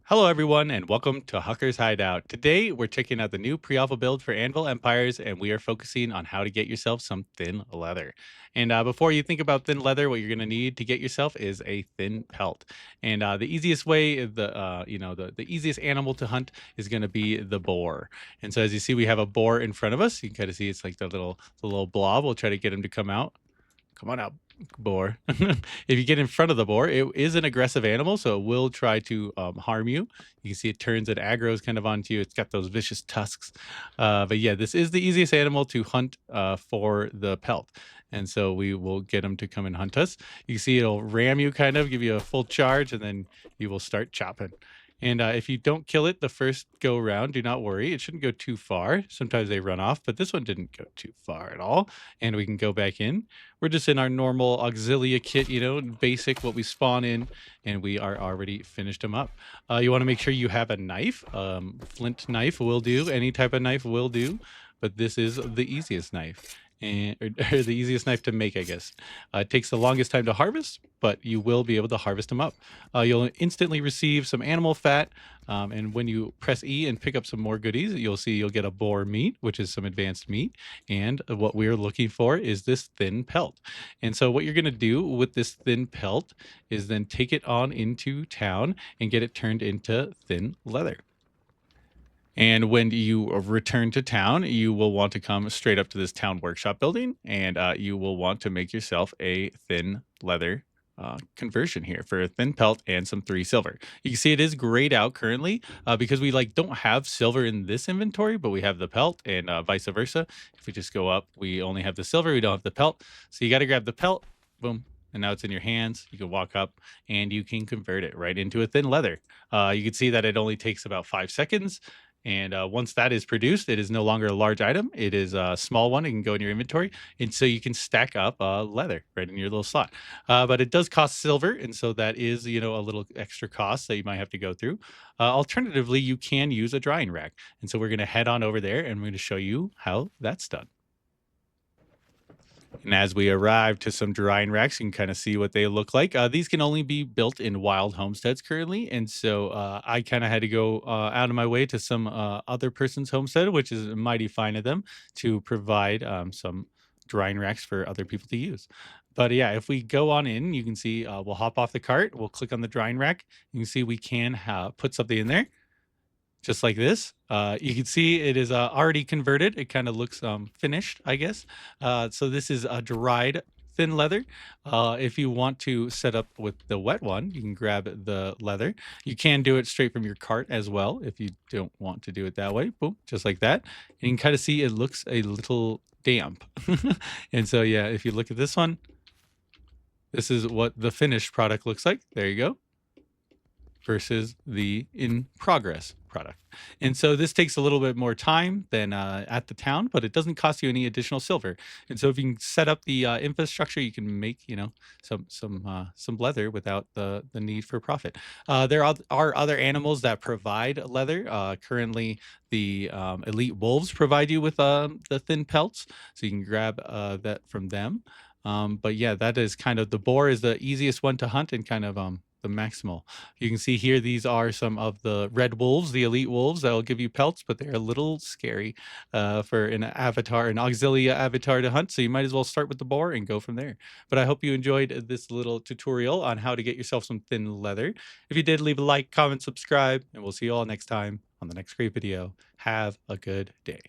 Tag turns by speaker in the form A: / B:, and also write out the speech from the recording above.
A: Hello, everyone, and welcome to Hucker's Hideout. Today, we're checking out the new pre-alpha build for Anvil Empires, and we are focusing on how to get yourself some thin leather. And before you think about thin leather, what you're going to need to get yourself is a thin pelt. And the easiest way, the easiest animal to hunt is going to be the boar. And so, as you see, we have a boar in front of us. You can kind of see it's like the little blob. We'll try to get him to come out. Come on out, boar. If you get in front of the boar, it is an aggressive animal, so it will try to harm you. You can see it turns and aggroes kind of onto you. It's got those vicious tusks. But yeah, this is the easiest animal to hunt for the pelt. And so we will get him to come and hunt us. You can see it'll ram you kind of, give you a full charge, and then you will start chopping. And if you don't kill it the first go round, do not worry. It shouldn't go too far. Sometimes they run off, but this one didn't go too far at all. And we can go back in. We're just in our normal auxilia kit, basic what we spawn in, and we are already finished them up. You want to make sure you have a knife. Flint knife will do. Any type of knife will do, but this is the easiest knife. Or the easiest knife to make, I guess. It takes the longest time to harvest, but you will be able to harvest them up. You'll instantly receive some animal fat, and when you press E and pick up some more goodies, you'll see you'll get a boar meat, which is some advanced meat. And what we're looking for is this thin pelt. And so what you're going to do with this thin pelt is then take it on into town and get it turned into thin leather. And when you return to town, you will want to come straight up to this town workshop building, and you will want to make yourself a thin leather conversion here for a thin pelt and some 3 silver. You can see it is grayed out currently because we don't have silver in this inventory, but we have the pelt and vice versa. If we just go up, we only have the silver, we don't have the pelt. So you got to grab the pelt, boom, and now it's in your hands. You can walk up and you can convert it right into a thin leather. You can see that it only takes about 5 seconds. And once that is produced, it is no longer a large item. It is a small one. It can go in your inventory. And so you can stack up leather right in your little slot. But it does cost silver. And so that is, a little extra cost that you might have to go through. Alternatively, you can use a drying rack. And so we're going to head on over there and we're going to show you how that's done. And as we arrive to some drying racks, you can kind of see what they look like. These can only be built in wild homesteads currently. And so I kind of had to go out of my way to some other person's homestead, which is mighty fine of them to provide some drying racks for other people to use. But yeah, if we go on in, you can see we'll hop off the cart. We'll click on the drying rack. You can see we can put something in there just like this. You can see it is already converted. It kind of looks finished, I guess. So this is a dried thin leather. If you want to set up with the wet one, you can grab the leather. You can do it straight from your cart as well if you don't want to do it that way. Boom, just like that. And you can kind of see it looks a little damp. And so, yeah, if you look at this one, this is what the finished product looks like. There you go. Versus the in progress product. And so this takes a little bit more time than at the town, but it doesn't cost you any additional silver. And so if you can set up the infrastructure, you can make some leather without the need for profit. There are other animals that provide leather. Currently, the elite wolves provide you with the thin pelts, so you can grab that from them. But yeah, that is kind of the boar is the easiest one to hunt and kind of the maximal. You can see here, these are some of the red wolves, the elite wolves that will give you pelts, but they're a little scary for an avatar, an auxilia avatar to hunt. So you might as well start with the boar and go from there. But I hope you enjoyed this little tutorial on how to get yourself some thin leather. If you did, leave a like, comment, subscribe, and we'll see you all next time on the next great video. Have a good day.